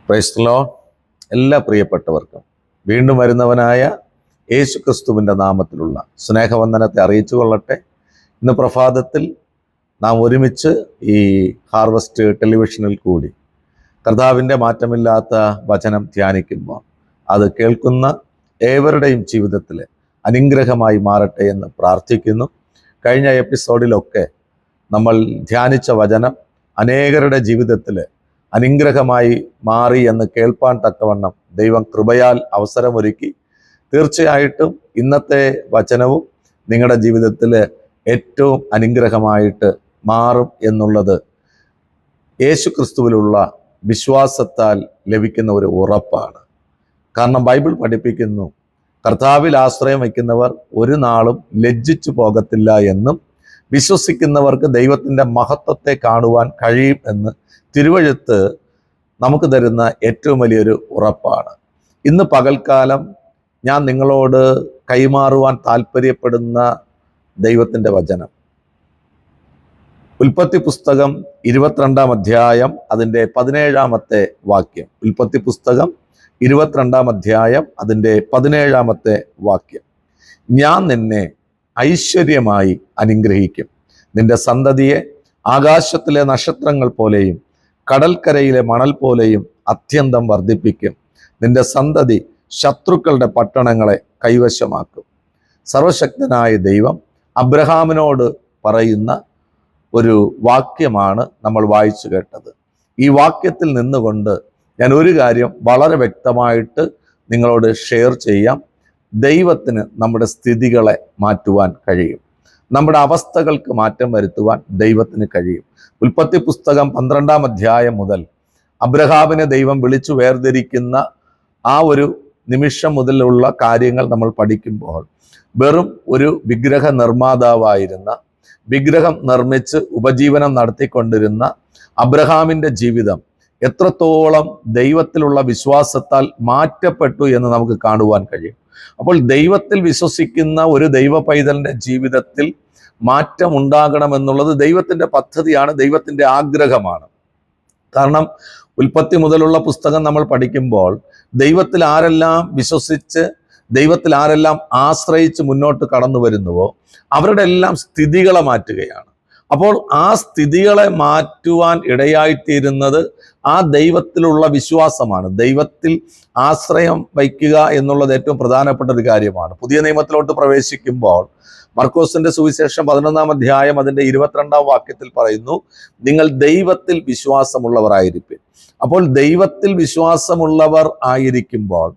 Praise the Lord. എല്ലാ പ്രിയപ്പെട്ടവർക്കും വീണ്ടും വരുന്നവനായ യേശു ക്രിസ്തുവിൻ്റെ നാമത്തിലുള്ള സ്നേഹവന്ദനത്തെ അറിയിച്ചു കൊള്ളട്ടെ. ഇന്ന് പ്രഭാതത്തിൽ നാം ഒരുമിച്ച് ഈ ഹാർവസ്റ്റ് ടെലിവിഷനിൽ കൂടി കർത്താവിൻ്റെ മാറ്റമില്ലാത്ത വചനം ധ്യാനിക്കുമ്പോൾ അത് കേൾക്കുന്ന ഏവരുടെയും ജീവിതത്തിൽ അനുഗ്രഹമായി മാറട്ടെ എന്ന് പ്രാർത്ഥിക്കുന്നു. കഴിഞ്ഞ എപ്പിസോഡിലൊക്കെ നമ്മൾ ധ്യാനിച്ച വചനം അനേകരുടെ ജീവിതത്തിൽ അനുഗ്രഹമായി മാറി എന്ന് കേൾപ്പാൻ തക്കവണ്ണം ദൈവം കൃപയാൽ അവസരമൊരുക്കി. തീർച്ചയായിട്ടും ഇന്നത്തെ വചനവും നിങ്ങളുടെ ജീവിതത്തിൽ ഏറ്റവും അനുഗ്രഹമായിട്ട് മാറും എന്നുള്ളത് യേശു ക്രിസ്തുവിലുള്ള വിശ്വാസത്താൽ ലഭിക്കുന്ന ഒരു ഉറപ്പാണ്. കാരണം ബൈബിൾ പഠിപ്പിക്കുന്നു, കർത്താവിൽ ആശ്രയം വയ്ക്കുന്നവർ ഒരു നാളും ലജ്ജിച്ചു പോകത്തില്ല എന്നും വിശ്വസിക്കുന്നവർക്ക് ദൈവത്തിൻ്റെ മഹത്വത്തെ കാണുവാൻ കഴിയും എന്ന് തിരുവെഴുത്ത് നമുക്ക് തരുന്ന ഏറ്റവും വലിയൊരു ഉറപ്പാണ്. ഇന്ന് പകൽക്കാലം ഞാൻ നിങ്ങളോട് കൈമാറുവാൻ താല്പര്യപ്പെടുന്ന ദൈവത്തിൻ്റെ വചനം ഉൽപ്പത്തി പുസ്തകം 22-ാം അധ്യായം അതിൻ്റെ 17-ാമത്തെ വാക്യം. ഉൽപ്പത്തി പുസ്തകം 22-ാം അധ്യായം അതിൻ്റെ 17-ാമത്തെ വാക്യം. ഞാൻ നിന്നെ ഐശ്വര്യമായി അനുഗ്രഹിക്കും, നിന്റെ സന്തതിയെ ആകാശത്തിലെ നക്ഷത്രങ്ങൾ പോലെയും കടൽക്കരയിലെ മണൽ പോലെയും അത്യന്തം വർദ്ധിപ്പിക്കും, നിന്റെ സന്തതി ശത്രുക്കളുടെ പട്ടണങ്ങളെ കൈവശമാക്കും. സർവശക്തനായ ദൈവം അബ്രഹാമിനോട് പറയുന്ന ഒരു വാക്യമാണ് നമ്മൾ വായിച്ചു കേട്ടത്. ഈ വാക്യത്തിൽ നിന്നുകൊണ്ട് ഞാൻ ഒരു കാര്യം വളരെ വ്യക്തമായിട്ട് നിങ്ങളോട് ഷെയർ ചെയ്യാം. ദൈവത്തിന് നമ്മുടെ സ്ഥിതികളെ മാറ്റുവാൻ കഴിയും, നമ്മുടെ അവസ്ഥകൾക്ക് മാറ്റം വരുത്തുവാൻ ദൈവത്തിന് കഴിയും. ഉൽപ്പത്തി പുസ്തകം 12-ാം അധ്യായം മുതൽ അബ്രഹാമിനെ ദൈവം വിളിച്ചു വേർതിരിക്കുന്ന ആ ഒരു നിമിഷം മുതലുള്ള കാര്യങ്ങൾ നമ്മൾ പഠിക്കുമ്പോൾ വെറും ഒരു വിഗ്രഹ നിർമ്മാതാവായിരുന്ന, വിഗ്രഹം നിർമ്മിച്ച് ഉപജീവനം നടത്തിക്കൊണ്ടിരുന്ന അബ്രഹാമിൻ്റെ ജീവിതം എത്രത്തോളം ദൈവത്തിലുള്ള വിശ്വാസത്താൽ മാറ്റപ്പെട്ടു എന്ന് നമുക്ക് കാണുവാൻ കഴിയും. അപ്പോൾ ദൈവത്തിൽ വിശ്വസിക്കുന്ന ഒരു ദൈവ പൈതലിൻ്റെ ജീവിതത്തിൽ മാറ്റം ഉണ്ടാകണമെന്നുള്ളത് ദൈവത്തിൻ്റെ പദ്ധതിയാണ്, ദൈവത്തിൻ്റെ ആഗ്രഹമാണ്. കാരണം ഉൽപ്പത്തി മുതലുള്ള പുസ്തകം നമ്മൾ പഠിക്കുമ്പോൾ ദൈവത്തിൽ ആരെല്ലാം വിശ്വസിച്ച്, ദൈവത്തിൽ ആരെല്ലാം ആശ്രയിച്ച് മുന്നോട്ട് കടന്നു വരുന്നുവോ അവരുടെ എല്ലാം സ്ഥിതികളെ മാറ്റുകയാണ്. അപ്പോൾ ആ സ്ഥിതികളെ മാറ്റുവാൻ ഇടയായിത്തീരുന്നത് ആ ദൈവത്തിലുള്ള വിശ്വാസമാണ്. ദൈവത്തിൽ ആശ്രയം വയ്ക്കുക എന്നുള്ളത് ഏറ്റവും പ്രധാനപ്പെട്ട ഒരു കാര്യമാണ്. പുതിയ നിയമത്തിലോട്ട് പ്രവേശിക്കുമ്പോൾ മർക്കോസിന്റെ സുവിശേഷം 11-ാം അധ്യായം അതിൻ്റെ 22-ാം വാക്യത്തിൽ പറയുന്നു, നിങ്ങൾ ദൈവത്തിൽ വിശ്വാസമുള്ളവരായിരിക്കും. അപ്പോൾ ദൈവത്തിൽ വിശ്വാസമുള്ളവർ ആയിരിക്കുമ്പോൾ,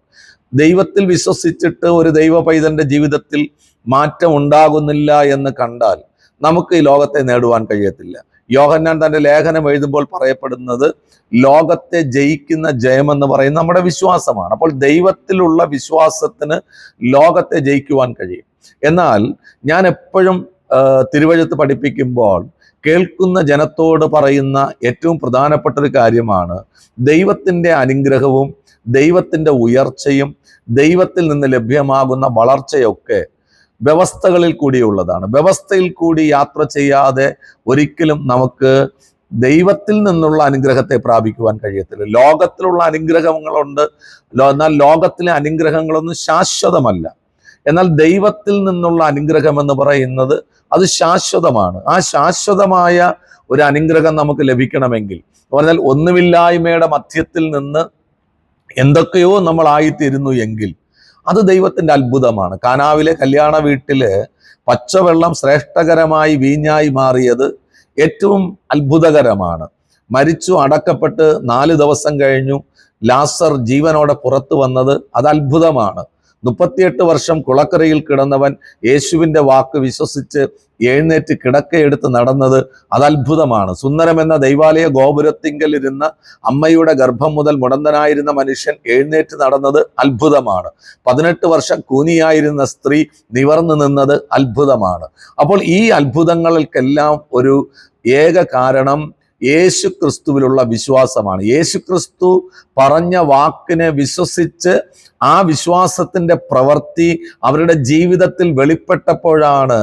ദൈവത്തിൽ വിശ്വസിച്ചിട്ട് ഒരു ദൈവ പൈതലിന്റെ ജീവിതത്തിൽ മാറ്റം ഉണ്ടാകുന്നില്ല എന്ന് കണ്ടാൽ നമുക്ക് ഈ ലോകത്തെ നേടുവാൻ കഴിയത്തില്ല. യോഹന്നാൻ തൻ്റെ ലേഖനം എഴുതുമ്പോൾ പറയപ്പെടുന്നത് ലോകത്തെ ജയിക്കുന്ന ജയമെന്ന് പറയുന്നത് നമ്മുടെ വിശ്വാസമാണ്. അപ്പോൾ ദൈവത്തിലുള്ള വിശ്വാസത്തിന് ലോകത്തെ ജയിക്കുവാൻ കഴിയും. എന്നാൽ ഞാൻ എപ്പോഴും തിരുവെഴുത്ത് പഠിപ്പിക്കുമ്പോൾ കേൾക്കുന്ന ജനത്തോട് പറയുന്ന ഏറ്റവും പ്രധാനപ്പെട്ട ഒരു കാര്യമാണ്, ദൈവത്തിൻ്റെ അനുഗ്രഹവും ദൈവത്തിൻ്റെ ഉയർച്ചയും ദൈവത്തിൽ നിന്ന് ലഭ്യമാകുന്ന വളർച്ചയൊക്കെ വ്യവസ്ഥകളിൽ കൂടിയുള്ളതാണ്. വ്യവസ്ഥയിൽ കൂടി യാത്ര ചെയ്യാതെ ഒരിക്കലും നമുക്ക് ദൈവത്തിൽ നിന്നുള്ള അനുഗ്രഹത്തെ പ്രാപിക്കുവാൻ കഴിയത്തില്ല. ലോകത്തിലുള്ള അനുഗ്രഹങ്ങളുണ്ട്, എന്നാൽ ലോകത്തിലെ അനുഗ്രഹങ്ങളൊന്നും ശാശ്വതമല്ല. എന്നാൽ ദൈവത്തിൽ നിന്നുള്ള അനുഗ്രഹം എന്ന് പറയുന്നത് അത് ശാശ്വതമാണ്. ആ ശാശ്വതമായ ഒരു അനുഗ്രഹം നമുക്ക് ലഭിക്കണമെങ്കിൽ, പറഞ്ഞാൽ ഒന്നുമില്ലായ്മയുടെ മധ്യത്തിൽ നിന്ന് എന്തൊക്കെയോ നമ്മൾ ആയിത്തീരുന്നു എങ്കിൽ അത് ദൈവത്തിൻ്റെ അത്ഭുതമാണ്. കാനാവിലെ കല്യാണ വീട്ടില് പച്ചവെള്ളം ശ്രേഷ്ഠകരമായി വീഞ്ഞായി മാറിയത് ഏറ്റവും അത്ഭുതകരമാണ്. മരിച്ചു അടക്കപ്പെട്ട് 4 ദിവസം കഴിഞ്ഞു ലാസർ ജീവനോടെ പുറത്തു വന്നത് അത് അത്ഭുതമാണ്. 38 വർഷം കുളക്കരയിൽ കിടന്നവൻ യേശുവിൻ്റെ വാക്ക് വിശ്വസിച്ച് എഴുന്നേറ്റ് കിടക്കയെടുത്ത് നടന്നത് അത് അത്ഭുതമാണ്. സുന്ദരം എന്ന ദൈവാലയ ഗോപുരത്തിങ്കൽ ഇരുന്ന അമ്മയുടെ ഗർഭം മുതൽ മുടന്തനായിരുന്ന മനുഷ്യൻ എഴുന്നേറ്റ് നടന്നത് അത്ഭുതമാണ്. 18 വർഷം കൂനിയായിരുന്ന സ്ത്രീ നിവർന്നു നിന്നത് അത്ഭുതമാണ്. അപ്പോൾ ഈ അത്ഭുതങ്ങൾക്കെല്ലാം ഒരു ഏക കാരണം യേശു ക്രിസ്തുവിലുള്ള വിശ്വാസമാണ്. യേശു ക്രിസ്തു പറഞ്ഞ വാക്കിനെ വിശ്വസിച്ച് ആ വിശ്വാസത്തിന്റെ പ്രവൃത്തി അവരുടെ ജീവിതത്തിൽ വെളിപ്പെട്ടപ്പോഴാണ്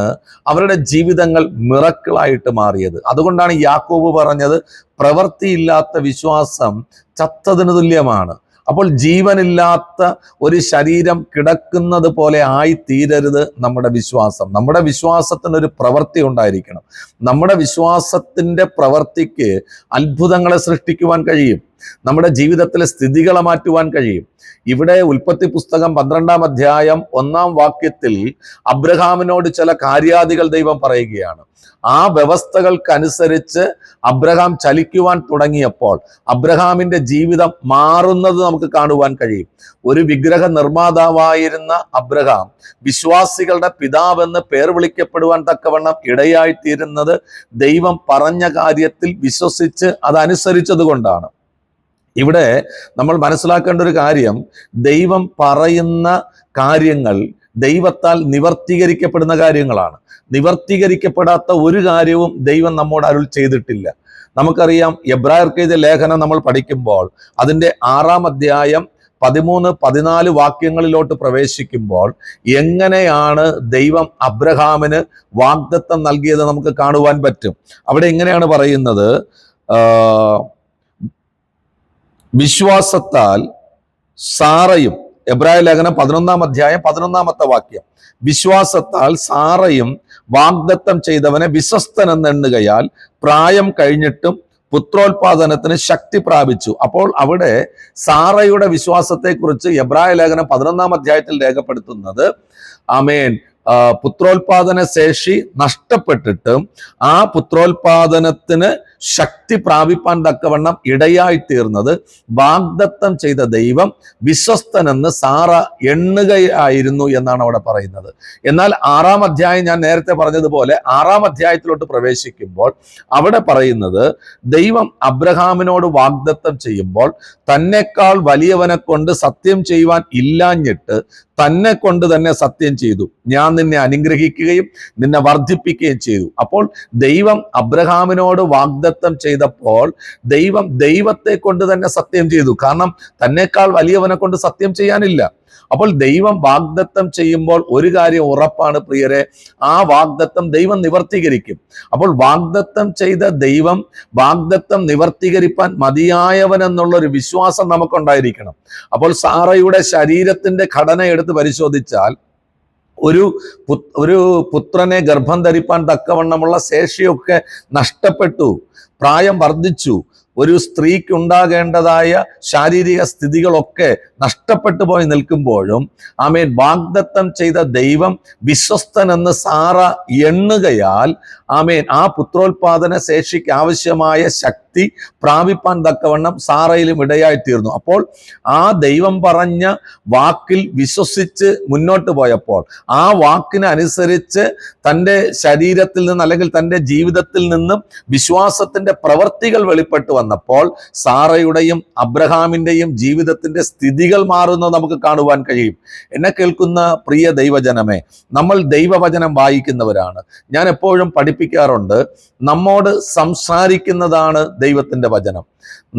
അവരുടെ ജീവിതങ്ങൾ മിറക്കിളായിട്ട് മാറിയത്. അതുകൊണ്ടാണ് യാക്കോബ് പറഞ്ഞത്, പ്രവൃത്തിയില്ലാത്ത വിശ്വാസം ചത്തതിന് തുല്യമാണ്. അപ്പോൾ ജീവനില്ലാത്ത ഒരു ശരീരം കിടക്കുന്നത് പോലെ ആയി തീരരുത് നമ്മുടെ വിശ്വാസം. നമ്മുടെ വിശ്വാസത്തിനൊരു പ്രവൃത്തി ഉണ്ടായിരിക്കണം. നമ്മുടെ വിശ്വാസത്തിന്റെ പ്രവൃത്തിക്ക് അത്ഭുതങ്ങളെ സൃഷ്ടിക്കുവാൻ കഴിയും. നമ്മുടെ ജീവിതത്തിലെ സ്ഥിതികളെ മാറ്റുവാൻ കഴിയും. ഇവിടെ ഉൽപ്പത്തി പുസ്തകം 12-ാം അധ്യായം 1-ാം വാക്യത്തിൽ അബ്രഹാമിനോട് ചില കാര്യാദികൾ ദൈവം പറയുകയാണ്. ആ വ്യവസ്ഥകൾക്കനുസരിച്ച് അബ്രഹാം ചലിക്കുവാൻ തുടങ്ങിയപ്പോൾ അബ്രഹാമിന്റെ ജീവിതം മാറുന്നത് നമുക്ക് കാണുവാൻ കഴിയും. ഒരു വിഗ്രഹ നിർമ്മാതാവായിരുന്ന അബ്രഹാം വിശ്വാസികളുടെ പിതാവെന്ന് പേർ വിളിക്കപ്പെടുവാൻ തക്കവണ്ണം ഇടയായിത്തീരുന്നത് ദൈവം പറഞ്ഞ കാര്യത്തിൽ വിശ്വസിച്ച് അതനുസരിച്ചത് കൊണ്ടാണ്. ഇവിടെ നമ്മൾ മനസ്സിലാക്കേണ്ട ഒരു കാര്യം, ദൈവം പറയുന്ന കാര്യങ്ങൾ ദൈവത്താൽ നിവർത്തീകരിക്കപ്പെടുന്ന കാര്യങ്ങളാണ്. നിവർത്തീകരിക്കപ്പെടാത്ത ഒരു കാര്യവും ദൈവം നമ്മോട് അരുൾ ചെയ്തിട്ടില്ല. നമുക്കറിയാം, എബ്രായർക്ക് എഴുതിയ ലേഖനം നമ്മൾ പഠിക്കുമ്പോൾ അതിൻ്റെ 6-ാം അധ്യായം 13-14 വാക്യങ്ങളിലോട്ട് പ്രവേശിക്കുമ്പോൾ എങ്ങനെയാണ് ദൈവം അബ്രഹാമിന് വാഗ്ദത്തം നൽകിയത് നമുക്ക് കാണുവാൻ പറ്റും. അവിടെ എങ്ങനെയാണ് പറയുന്നത്, വിശ്വാസത്താൽ സാറയും, എബ്രായ ലേഖനം 11-ാം അധ്യായം 11-ാമത്തെ വാക്യം, വിശ്വാസത്താൽ സാറയും വാഗ്ദത്തം ചെയ്തവനെ വിശ്വസ്തനെന്ന് എണ്ണുകയാൽ പ്രായം കഴിഞ്ഞിട്ടും പുത്രോത്പാദനത്തിന് ശക്തി പ്രാപിച്ചു. അപ്പോൾ അവിടെ സാറയുടെ വിശ്വാസത്തെക്കുറിച്ച് എബ്രായ ലേഖനം 11-ാം അധ്യായത്തിൽ രേഖപ്പെടുത്തുന്നത്, ആമേൻ, പുത്രോത്പാദന ശേഷി നഷ്ടപ്പെട്ടിട്ടും ആ പുത്രോത്പാദനത്തിന് ശക്തി പ്രാപിപ്പാൻ തക്കവണ്ണം ഇടയായി തീർന്നത് വാഗ്ദത്തം ചെയ്ത ദൈവം വിശ്വസ്തനെന്ന് സാറ എണ്ണുകയായിരുന്നു എന്നാണ് അവിടെ പറയുന്നത്. എന്നാൽ 6-ാം അധ്യായം, ഞാൻ നേരത്തെ പറഞ്ഞതുപോലെ 6-ാം അധ്യായത്തിലോട്ട് പ്രവേശിക്കുമ്പോൾ അവിടെ പറയുന്നത്, ദൈവം അബ്രഹാമിനോട് വാഗ്ദത്തം ചെയ്യുമ്പോൾ തന്നെക്കാൾ വലിയവനെ കൊണ്ട് സത്യം ചെയ്യുവാൻ ഇല്ലാഞ്ഞിട്ട് തന്നെ കൊണ്ട് തന്നെ സത്യം ചെയ്തു, ഞാൻ നിന്നെ അനുഗ്രഹിക്കുകയും നിന്നെ വർദ്ധിപ്പിക്കുകയും ചെയ്തു. അപ്പോൾ ദൈവം അബ്രഹാമിനോട് വാഗ്ദത്തം ചെയ്തപ്പോൾ ദൈവം ദൈവത്തെ കൊണ്ട് തന്നെ സത്യം ചെയ്തു. കാരണം തന്നെക്കാൾ വലിയവനെ കൊണ്ട് സത്യം ചെയ്യാനില്ല. അപ്പോൾ ദൈവം വാഗ്ദത്തം ചെയ്യുമ്പോൾ ഒരു കാര്യം ഉറപ്പാണ് പ്രിയരെ, ആ വാഗ്ദത്തം ദൈവം നിവർത്തീകരിക്കും. അപ്പോൾ വാഗ്ദത്തം ചെയ്ത ദൈവം വാഗ്ദത്തം നിവർത്തീകരിപ്പാൻ മതിയായവൻ എന്നുള്ളൊരു വിശ്വാസം നമുക്കുണ്ടായിരിക്കണം. അപ്പോൾ സാറയുടെ ശരീരത്തിന്റെ ഘടന എടുത്ത് പരിശോധിച്ചാൽ ഒരു പുത്രനെ ഗർഭം ധരിപ്പാൻ തക്കവണ്ണമുള്ള ശേഷിയൊക്കെ നഷ്ടപ്പെട്ടു, പ്രായം വർദ്ധിച്ചു, ഒരു സ്ത്രീക്ക് ഉണ്ടാകേണ്ടതായ ശാരീരിക സ്ഥിതികളൊക്കെ നഷ്ടപ്പെട്ടു പോയി നിൽക്കുമ്പോഴും ആമേൻ, വാഗ്ദത്തം ചെയ്ത ദൈവം വിശ്വസ്തനെന്ന് സാറ എണ്ണുകയാൽ ആമേൻ, ആ പുത്രോത്പാദന ശേഷിക്ക് ആവശ്യമായ ശക്തി പ്രാപിപ്പാൻ തക്കവണ്ണം സാറയിലും ഇടയായി തീർന്നു. അപ്പോൾ ആ ദൈവം പറഞ്ഞ വാക്കിൽ വിശ്വസിച്ച് മുന്നോട്ട് പോയപ്പോൾ, ആ വാക്കിനനുസരിച്ച് തൻ്റെ ശരീരത്തിൽ നിന്ന് അല്ലെങ്കിൽ തൻ്റെ ജീവിതത്തിൽ നിന്നും വിശ്വാസത്തിന്റെ പ്രവൃത്തികൾ വെളിപ്പെട്ടു വന്നപ്പോൾ സാറയുടെയും അബ്രഹാമിന്റെയും ജീവിതത്തിന്റെ സ്ഥിതികൾ മാറുന്നത് നമുക്ക് കാണുവാൻ കഴിയും. എന്നെ കേൾക്കുന്ന പ്രിയ ദൈവജനമേ, നമ്മൾ ദൈവവചനം വായിക്കുന്നവരാണ്. ഞാൻ എപ്പോഴും പഠിപ്പിക്കാറുണ്ട്, നമ്മോട് സംസാരിക്കുന്നതാണ് ദൈവത്തിന്റെ വചനം.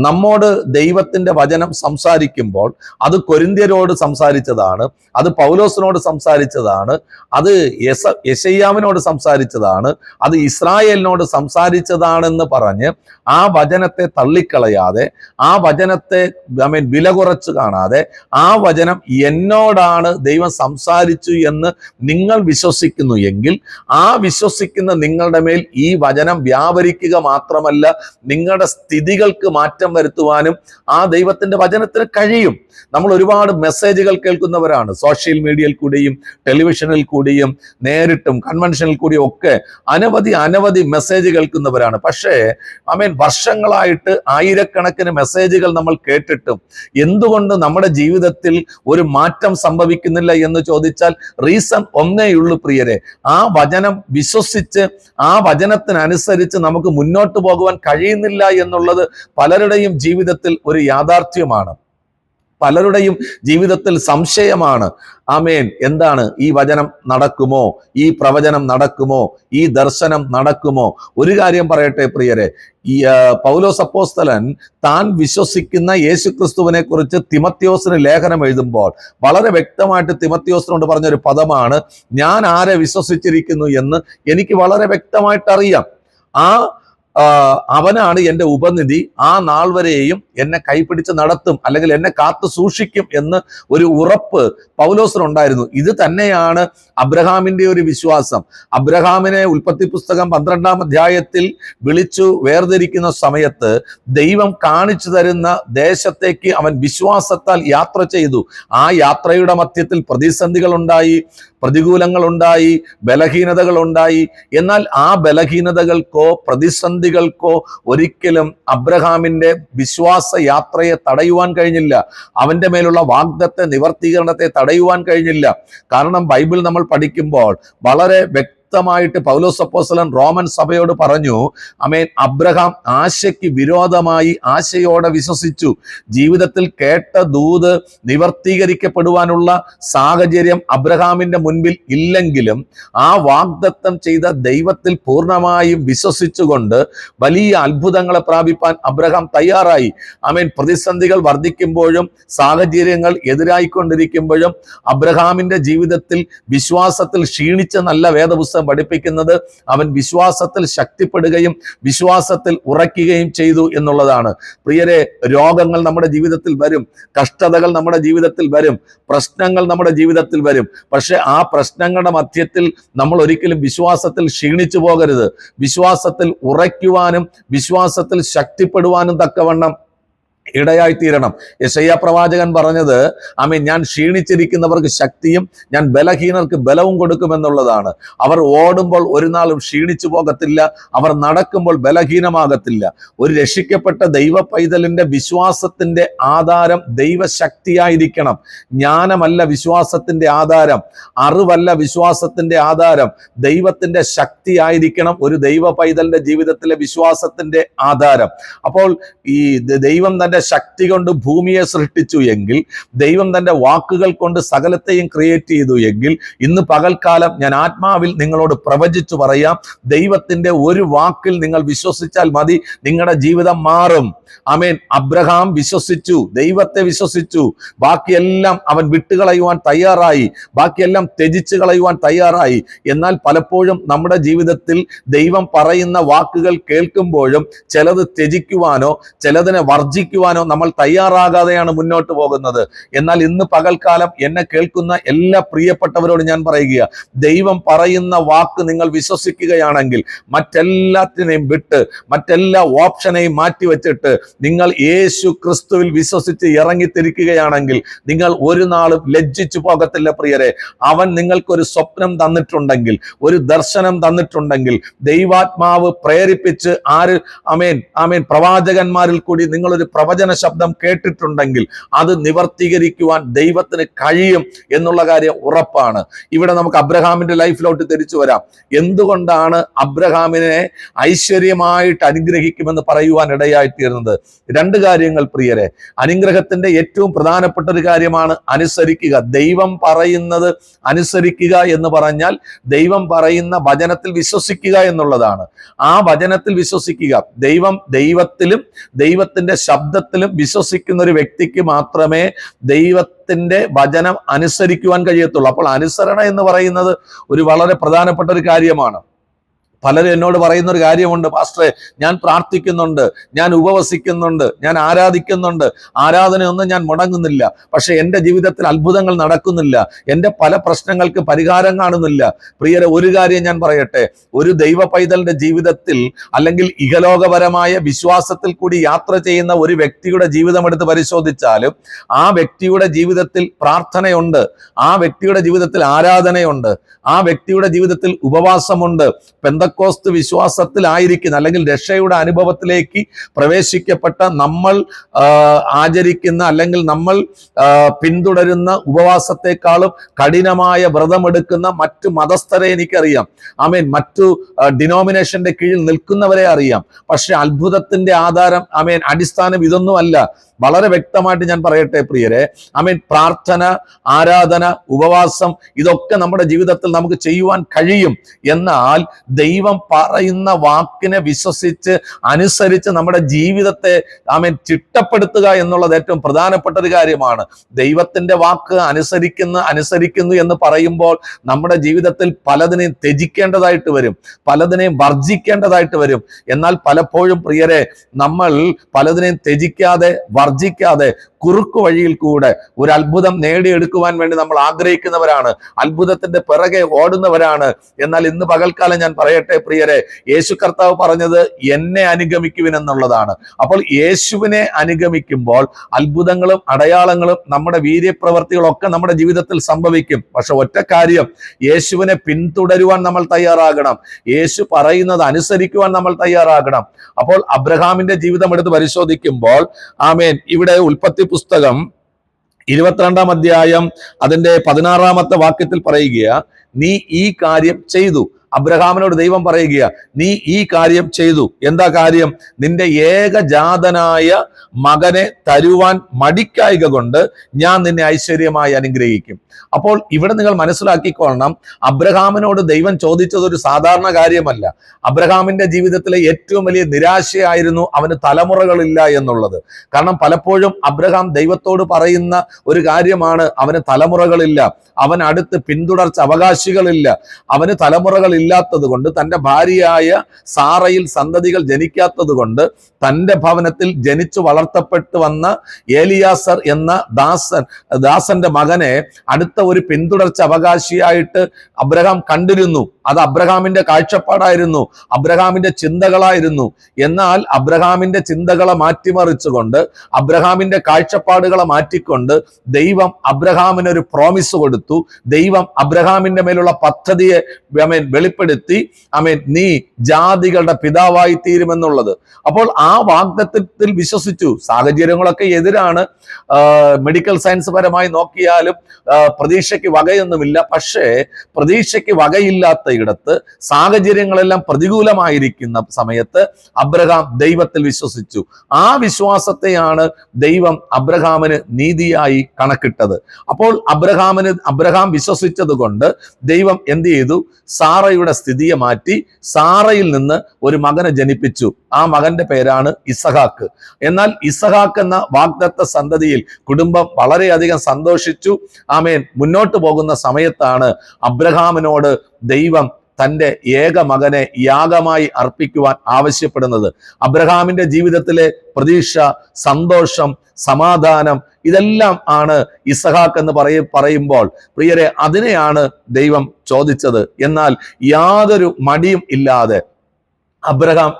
നമ്മോട് ദൈവത്തിന്റെ വചനം സംസാരിക്കുമ്പോൾ അത് കൊരിന്ത്യരോട് സംസാരിച്ചതാണ്, അത് പൗലോസിനോട് സംസാരിച്ചതാണ്, അത് യെശയ്യാവിനോട് സംസാരിച്ചതാണ്, അത് ഇസ്രായേലിനോട് സംസാരിച്ചതാണെന്ന് പറഞ്ഞ് ആ വചനത്തെ തള്ളിക്കളയാതെ, ആ വചനത്തെ വില കുറച്ച് കാണാതെ, ആ വചനം എന്നോടാണ് ദൈവം സംസാരിച്ചു എന്ന് നിങ്ങൾ വിശ്വസിക്കുന്നു എങ്കിൽ ആ വിശ്വസിക്കുന്ന നിങ്ങളുടെ മേൽ ഈ വചനം വ്യാപരിക്കുക മാത്രമല്ല, നിങ്ങളുടെ സ്ഥിതികൾക്ക് മാറ്റം വരുത്തുവാനും ആ ദൈവത്തിന്റെ വചനത്തിന് കഴിയും. നമ്മൾ ഒരുപാട് മെസ്സേജുകൾ കേൾക്കുന്നവരാണ്, സോഷ്യൽ മീഡിയയിൽ കൂടിയും ടെലിവിഷനിൽ കൂടിയും നേരിട്ടും കൺവെൻഷനിൽ കൂടിയും ഒക്കെ അനവധി മെസ്സേജ് കേൾക്കുന്നവരാണ്. പക്ഷേ ആമേൻ, വർഷങ്ങളായിട്ട് ആയിരക്കണക്കിന് മെസ്സേജുകൾ നമ്മൾ കേട്ടിട്ടും എന്തുകൊണ്ട് നമ്മുടെ ജീവിതത്തിൽ ഒരു മാറ്റം സംഭവിക്കുന്നില്ല എന്ന് ചോദിച്ചാൽ റീസൺ ഒന്നേയുള്ളൂ പ്രിയരെ, ആ വചനം വിശ്വസിച്ച് ആ വചനത്തിനനുസരിച്ച് നമുക്ക് മുന്നോട്ട് പോകുവാൻ കഴിയുന്നില്ല എന്നുള്ളത് പലരുടെയും ജീവിതത്തിൽ ഒരു യാഥാർത്ഥ്യമാണ്. പലരുടെയും ജീവിതത്തിൽ സംശയമാണ്. ആമേൻ. എന്താണ് ഈ വചനം നടക്കുമോ? ഈ പ്രവചനം നടക്കുമോ? ഈ ദർശനം നടക്കുമോ? ഒരു കാര്യം പറയട്ടെ പ്രിയരെ, ഈ പൗലോസ് അപ്പോസ്തലൻ താൻ വിശ്വസിക്കുന്ന യേശുക്രിസ്തുവിനെ കുറിച്ച് തിമത്യോസിന് ലേഖനം എഴുതുമ്പോൾ വളരെ വ്യക്തമായിട്ട് തിമത്യോസിനോട് പറഞ്ഞൊരു പദമാണ്, ഞാൻ ആരെ വിശ്വസിച്ചിരിക്കുന്നു എന്ന് എനിക്ക് വളരെ വ്യക്തമായിട്ട് അറിയാം. അവനാണ് എൻ്റെ ഉപനിധി, ആ നാൾ വരെയും എന്നെ കൈപിടിച്ച് നടത്തും, അല്ലെങ്കിൽ എന്നെ കാത്തു സൂക്ഷിക്കും എന്ന് ഒരു ഉറപ്പ് പൗലോസിനുണ്ടായിരുന്നു. ഇത് തന്നെയാണ് അബ്രഹാമിന്റെ ഒരു വിശ്വാസം. അബ്രഹാമിനെ ഉൽപ്പത്തി പുസ്തകം 12-ാം അധ്യായത്തിൽ വിളിച്ചു വേർതിരിക്കുന്ന സമയത്ത് ദൈവം കാണിച്ചു തരുന്ന ദേശത്തേക്ക് അവൻ വിശ്വാസത്താൽ യാത്ര ചെയ്തു. ആ യാത്രയുടെ മധ്യത്തിൽ പ്രതിസന്ധികൾ ഉണ്ടായി, പ്രതികൂലങ്ങൾ ഉണ്ടായി, ബലഹീനതകൾ ഉണ്ടായി. എന്നാൽ ആ ബലഹീനതകൾക്കോ പ്രതിസന്ധികൾക്കോ ഒരിക്കലും അബ്രഹാമിന്റെ വിശ്വാസ യാത്രയെ തടയുവാൻ കഴിഞ്ഞില്ല. അവന്റെ മേലുള്ള വാഗ്ദത്ത നിവർത്തീകരണത്തെ തടയുവാൻ കഴിഞ്ഞില്ല. കാരണം ബൈബിൾ നമ്മൾ പഠിക്കുമ്പോൾ വളരെ വ്യക്തമായിട്ട് പൗലോസ് അപ്പോസ്തലൻ റോമൻ സഭയോട് പറഞ്ഞു, ആമേൻ, അബ്രഹാം ആശയ്ക്ക് വിരോധമായി ആശയോടെ വിശ്വസിച്ചു. ജീവിതത്തിൽ കേട്ട ദൂത് നിവർത്തീകരിക്കപ്പെടുവാനുള്ള സാഹചര്യം അബ്രഹാമിന്റെ മുൻപിൽ ഇല്ലെങ്കിലും ആ വാഗ്ദത്തം ചെയ്ത ദൈവത്തിൽ പൂർണ്ണമായും വിശ്വസിച്ചുകൊണ്ട് വലിയ അത്ഭുതങ്ങളെ പ്രാപിപ്പാൻ അബ്രഹാം തയ്യാറായി. ആമേൻ. പ്രതിസന്ധികൾ വർദ്ധിക്കുമ്പോഴും സാഹചര്യങ്ങൾ എതിരായിക്കൊണ്ടിരിക്കുമ്പോഴും അബ്രഹാമിന്റെ ജീവിതത്തിൽ വിശ്വാസത്തിൽ ക്ഷീണിച്ച നല്ല വേദപുസ്തകം പഠിപ്പിക്കുന്നത് അവൻ വിശ്വാസത്തിൽ ശക്തിപ്പെടുകയും വിശ്വാസത്തിൽ ഉറയ്ക്കുകയും ചെയ്തു എന്നുള്ളതാണ്. പ്രിയരെ, രോഗങ്ങൾ നമ്മുടെ ജീവിതത്തിൽ വരും, കഷ്ടതകൾ നമ്മുടെ ജീവിതത്തിൽ വരും, പ്രശ്നങ്ങൾ നമ്മുടെ ജീവിതത്തിൽ വരും. പക്ഷെ ആ പ്രശ്നങ്ങളുടെ മധ്യത്തിൽ നമ്മൾ ഒരിക്കലും വിശ്വാസത്തിൽ ക്ഷീണിച്ചു പോകരുത്. വിശ്വാസത്തിൽ ഉറയ്ക്കുവാനും വിശ്വാസത്തിൽ ശക്തിപ്പെടുവാനും തക്കവണ്ണം ഇടയായിത്തീരണം. യെശയ്യാ പ്രവാചകൻ പറഞ്ഞത്, ആമേൻ, ഞാൻ ക്ഷീണിച്ചിരിക്കുന്നവർക്ക് ശക്തിയും ഞാൻ ബലഹീനർക്ക് ബലവും കൊടുക്കുമെന്നുള്ളതാണ്. അവർ ഓടുമ്പോൾ ഒരു നാളും ക്ഷീണിച്ചു പോകത്തില്ല, അവർ നടക്കുമ്പോൾ ബലഹീനമാകത്തില്ല. ഒരു രക്ഷിക്കപ്പെട്ട ദൈവ പൈതലിന്റെ വിശ്വാസത്തിന്റെ ആധാരം ദൈവശക്തിയായിരിക്കണം. ജ്ഞാനമല്ല വിശ്വാസത്തിന്റെ ആധാരം, അറിവല്ല വിശ്വാസത്തിന്റെ ആധാരം, ദൈവത്തിന്റെ ശക്തിയായിരിക്കണം ഒരു ദൈവ പൈതലിന്റെ ജീവിതത്തിലെ വിശ്വാസത്തിന്റെ ആധാരം. അപ്പോൾ ഈ ദൈവം തന്റെ ശക്തി കൊണ്ട് ഭൂമിയെ സൃഷ്ടിച്ചു എങ്കിൽ, ദൈവം തന്റെ വാക്കുകൾ കൊണ്ട് സകലത്തെയും ക്രിയേറ്റ് ചെയ്തു എങ്കിൽ, ഇന്ന് പകൽക്കാലം ഞാൻ ആത്മാവിൽ നിങ്ങളോട് പ്രവചിച്ചു പറയാം, ദൈവത്തിന്റെ ഒരു വാക്കിൽ നിങ്ങൾ വിശ്വസിച്ചാൽ മതി, നിങ്ങളുടെ ജീവിതം മാറും. ആമേൻ. അബ്രഹാം വിശ്വസിച്ചു, ദൈവത്തെ വിശ്വസിച്ചു, ബാക്കിയെല്ലാം അവൻ വിട്ടുകളയുവാൻ തയ്യാറായി, ബാക്കിയെല്ലാം ത്യജിച്ചു കളയുവാൻ തയ്യാറായി. എന്നാൽ പലപ്പോഴും നമ്മുടെ ജീവിതത്തിൽ ദൈവം പറയുന്ന വാക്കുകൾ കേൾക്കുമ്പോഴും ചിലത് ത്യജിക്കുവാനോ ചിലതിനെ വർജിക്കുവാനോ നമ്മൾ തയ്യാറാകാതെയാണ് മുന്നോട്ട് പോകുന്നത്. എന്നാൽ ഇന്ന് പകൽക്കാലം എന്നെ കേൾക്കുന്ന എല്ലാ പ്രിയപ്പെട്ടവരോട് ഞാൻ പറയുക, ദൈവം പറയുന്ന വാക്ക് നിങ്ങൾ വിശ്വസിക്കുകയാണെങ്കിൽ മറ്റെല്ലാത്തിനെയും വിട്ട്, മറ്റെല്ലാ ഓപ്ഷനെയും മാറ്റിവെച്ചിട്ട് നിങ്ങൾ യേശു ക്രിസ്തുവിൽ വിശ്വസിച്ച് ഇറങ്ങിത്തിരിക്കുകയാണെങ്കിൽ നിങ്ങൾ ഒരു നാളും ലജ്ജിച്ചു പോകത്തില്ല പ്രിയരെ. അവൻ നിങ്ങൾക്കൊരു സ്വപ്നം തന്നിട്ടുണ്ടെങ്കിൽ, ഒരു ദർശനം തന്നിട്ടുണ്ടെങ്കിൽ, ദൈവാത്മാവ് പ്രേരിപ്പിച്ച് പ്രവാചകന്മാരിൽ കൂടി നിങ്ങളൊരു പ്രവചന ശബ്ദം കേട്ടിട്ടുണ്ടെങ്കിൽ അത് നിവർത്തീകരിക്കുവാൻ ദൈവത്തിന് കഴിയും എന്നുള്ള കാര്യം ഉറപ്പാണ്. ഇവിടെ നമുക്ക് അബ്രഹാമിന്റെ ലൈഫിലോട്ട് തിരിച്ചു വരാം. എന്തുകൊണ്ടാണ് അബ്രഹാമിനെ ഐശ്വര്യമായിട്ട് അനുഗ്രഹിക്കുമെന്ന് പറയുവാൻ ഇടയായിത്തീർന്നത്? രണ്ട് കാര്യങ്ങൾ പ്രിയരെ. അനുഗ്രഹത്തിന്റെ ഏറ്റവും പ്രധാനപ്പെട്ട ഒരു കാര്യമാണ് അനുസരിക്കുക. ദൈവം പറയുന്നത് അനുസരിക്കുക എന്ന് പറഞ്ഞാൽ ദൈവം പറയുന്ന വചനത്തിൽ വിശ്വസിക്കുക എന്നുള്ളതാണ്. ആ വചനത്തിൽ വിശ്വസിക്കുക. ദൈവത്തിലും ദൈവത്തിന്റെ ശബ്ദത്തിലും വിശ്വസിക്കുന്ന ഒരു വ്യക്തിക്ക് മാത്രമേ ദൈവത്തിന്റെ വചനം അനുസരിക്കുവാൻ കഴിയത്തുള്ളൂ. അപ്പോൾ അനുസരണ എന്ന് പറയുന്നത് ഒരു വളരെ പ്രധാനപ്പെട്ട ഒരു കാര്യമാണ്. പലരും എന്നോട് പറയുന്ന ഒരു കാര്യമുണ്ട്, പാസ്റ്ററെ, ഞാൻ പ്രാർത്ഥിക്കുന്നുണ്ട്, ഞാൻ ഉപവസിക്കുന്നുണ്ട്, ഞാൻ ആരാധിക്കുന്നുണ്ട്, ആരാധനയൊന്നും ഞാൻ മുടങ്ങുന്നില്ല, പക്ഷെ എൻ്റെ ജീവിതത്തിൽ അത്ഭുതങ്ങൾ നടക്കുന്നില്ല, എൻ്റെ പല പ്രശ്നങ്ങൾക്ക് പരിഹാരം കാണുന്നില്ല. പ്രിയരെ, ഒരു കാര്യം ഞാൻ പറയട്ടെ, ഒരു ദൈവ പൈതലിന്റെ ജീവിതത്തിൽ അല്ലെങ്കിൽ ഇഹലോകപരമായ വിശ്വാസത്തിൽ കൂടി യാത്ര ചെയ്യുന്ന ഒരു വ്യക്തിയുടെ ജീവിതം എടുത്ത് പരിശോധിച്ചാലും ആ വ്യക്തിയുടെ ജീവിതത്തിൽ പ്രാർത്ഥനയുണ്ട്, ആ വ്യക്തിയുടെ ജീവിതത്തിൽ ആരാധനയുണ്ട്, ആ വ്യക്തിയുടെ ജീവിതത്തിൽ ഉപവാസമുണ്ട്. പെന്തക്കോസ്ത് പെന്തക്കോസ്ത് വിശ്വാസത്തിലായിരിക്കുന്ന അല്ലെങ്കിൽ രക്ഷയുടെ അനുഭവത്തിലേക്ക് പ്രവേശിക്കപ്പെട്ട നമ്മൾ ആചരിക്കുന്ന അല്ലെങ്കിൽ നമ്മൾ പിന്തുടരുന്ന ഉപവാസത്തെക്കാളും കഠിനമായ വ്രതമെടുക്കുന്ന മറ്റു മതസ്ഥരെ എനിക്കറിയാം. ആമേൻ. മറ്റു ഡിനോമിനേഷന്റെ കീഴിൽ നിൽക്കുന്നവരെ അറിയാം. പക്ഷെ അത്ഭുതത്തിന്റെ ആധാരം, ആമേൻ, അടിസ്ഥാനം ഇതൊന്നുമല്ല. വളരെ വ്യക്തമായിട്ട് ഞാൻ പറയട്ടെ പ്രിയരെ, ആമേൻ, പ്രാർത്ഥന, ആരാധന, ഉപവാസം ഇതൊക്കെ നമ്മുടെ ജീവിതത്തിൽ നമുക്ക് ചെയ്യുവാൻ കഴിയും. എന്നാൽ ദൈവം പറയുന്ന വാക്കിനെ വിശ്വസിച്ച് അനുസരിച്ച് നമ്മുടെ ജീവിതത്തെ, ആമേൻ, ചിട്ടപ്പെടുത്തുക എന്നുള്ളത് ഏറ്റവും പ്രധാനപ്പെട്ട ഒരു കാര്യമാണ്. ദൈവത്തിന്റെ വാക്ക് അനുസരിക്കുന്നു എന്ന് പറയുമ്പോൾ നമ്മുടെ ജീവിതത്തിൽ പലതിനെയും ത്യജിക്കേണ്ടതായിട്ട് വരും, പലതിനെയും വർജിക്കേണ്ടതായിട്ട് വരും. എന്നാൽ പലപ്പോഴും പ്രിയരെ, നമ്മൾ പലതിനെയും ത്യജിക്കാതെ വർജിക്കാതെ കുറുക്കു വഴിയിൽ കൂടെ ഒരു അത്ഭുതം നേടിയെടുക്കുവാൻ വേണ്ടി നമ്മൾ ആഗ്രഹിക്കുന്നവരാണ്, അത്ഭുതത്തിന്റെ പിറകെ ഓടുന്നവരാണ്. എന്നാൽ ഇന്ന് പകൽക്കാലം ഞാൻ പറയട്ടെ പ്രിയരെ, യേശു കർത്താവ് പറഞ്ഞത് എന്നെ അനുഗമിക്കുവിൻ എന്നുള്ളതാണ്. അപ്പോൾ യേശുവിനെ അനുഗമിക്കുമ്പോൾ അത്ഭുതങ്ങളും അടയാളങ്ങളും നമ്മുടെ വീര്യപ്രവർത്തികളും ഒക്കെ നമ്മുടെ ജീവിതത്തിൽ സംഭവിക്കും. പക്ഷെ ഒറ്റ കാര്യം, യേശുവിനെ പിന്തുടരുവാൻ നമ്മൾ തയ്യാറാകണം, യേശു പറയുന്നത് അനുസരിക്കുവാൻ നമ്മൾ തയ്യാറാകണം. അപ്പോൾ അബ്രഹാമിന്റെ ജീവിതം എടുത്ത് പരിശോധിക്കുമ്പോൾ, ആമേൻ, ഇവിടെ ഉൽപ്പത്തി പുസ്തകം 22-ാം അധ്യായം അതിന്റെ 16-ാമത്തെ വാക്യത്തിൽ പറയുക, നീ ഈ കാര്യം ചെയ്തു. അബ്രഹാമിനോട് ദൈവം പറയുക, നീ ഈ കാര്യം ചെയ്തു. എന്താ കാര്യം? നിന്റെ ഏകജാതനായ മകനെ തരുവാൻ മടിക്കായിക കൊണ്ട് ഞാൻ നിന്നെ ഐശ്വര്യമായി അനുഗ്രഹിക്കും. അപ്പോൾ ഇവിടെ നിങ്ങൾ മനസ്സിലാക്കിക്കൊള്ളണം, അബ്രഹാമിനോട് ദൈവം ചോദിച്ചത് ഒരു സാധാരണ കാര്യമല്ല. അബ്രഹാമിന്റെ ജീവിതത്തിലെ ഏറ്റവും വലിയ നിരാശയായിരുന്നു അവന് തലമുറകളില്ല എന്നുള്ളത്. കാരണം പലപ്പോഴും അബ്രഹാം ദൈവത്തോട് പറയുന്ന ഒരു കാര്യമാണ്, അവന് തലമുറകളില്ല, അവൻ അടുത്ത് പിന്തുടർച്ച അവകാശികളില്ല. അവന് തലമുറകൾ ഇല്ലാത്തത് കൊണ്ട്, തൻ്റെ ഭാര്യയായ സാറയിൽ സന്തതികൾ ജനിക്കാത്തത് കൊണ്ട്, തൻ്റെ ഭവനത്തിൽ ജനിച്ചു വളർത്തപ്പെട്ടു വന്ന ഏലിയാസർ എന്ന ദാസന്റെ മകനെ അടുത്ത ഒരു പിന്തുടർച്ച അവകാശിയായിട്ട് അബ്രഹാം കണ്ടിരുന്നു. അത് അബ്രഹാമിന്റെ കാഴ്ചപ്പാടായിരുന്നു, അബ്രഹാമിന്റെ ചിന്തകളായിരുന്നു. എന്നാൽ അബ്രഹാമിന്റെ ചിന്തകളെ മാറ്റിമറിച്ചുകൊണ്ട്, അബ്രഹാമിന്റെ കാഴ്ചപ്പാടുകളെ മാറ്റിക്കൊണ്ട് ദൈവം അബ്രഹാമിനൊരു പ്രോമിസ് കൊടുത്തു. ദൈവം അബ്രഹാമിന്റെ മേലുള്ള പദ്ധതിയെ വെളിപ്പെടുത്തി, നീ ജാതികളുടെ പിതാവായി തീരുമെന്നുള്ളത്. അപ്പോൾ ആ വാഗ്ദത്തത്തിൽ വിശ്വസിച്ചു. സാഹചര്യങ്ങളൊക്കെ എതിരാണ്, മെഡിക്കൽ സയൻസ് പരമായി നോക്കിയാലും പ്രതീക്ഷയ്ക്ക് വകയൊന്നുമില്ല. പക്ഷേ പ്രതീക്ഷയ്ക്ക് വകയില്ലാത്ത ഇടത്ത്, സാഹചര്യങ്ങളെല്ലാം പ്രതികൂലമായിരിക്കുന്ന സമയത്ത് അബ്രഹാം ദൈവത്തിൽ വിശ്വസിച്ചു. ആ വിശ്വാസത്തെയാണ് ദൈവം അബ്രഹാമിന് നീതിയായി കണക്കിട്ടത്. അപ്പോൾ അബ്രഹാം വിശ്വസിച്ചത് കൊണ്ട് ദൈവം എന്ത് ചെയ്തു? സാറയുടെ സ്ഥിതിയെ മാറ്റി സാറയിൽ നിന്ന് ഒരു മകനെ ജനിപ്പിച്ചു. ആ മകന്റെ പേരാണ് ഇസഹാക്ക്. എന്നാൽ ഇസഹാക്ക് എന്ന വാഗ്ദത്ത സന്തതിയിൽ കുടുംബം വളരെയധികം സന്തോഷിച്ചു. ആമേൻ. മുന്നോട്ട് പോകുന്ന സമയത്താണ് അബ്രഹാമിനോട് ദൈവം തൻ്റെ ഏക മകനെ യാഗമായി അർപ്പിക്കുവാൻ ആവശ്യപ്പെടുന്നത്. അബ്രഹാമിന്റെ ജീവിതത്തിലെ പ്രതീക്ഷ, സന്തോഷം, സമാധാനം ഇതെല്ലാം ആണ് ഇസഹാക്ക് എന്ന് പറയുമ്പോൾ പ്രിയരെ, അതിനെയാണ് ദൈവം ചോദിച്ചത്. എന്നാൽ യാതൊരു മടിയും ഇല്ലാതെ അബ്രഹാം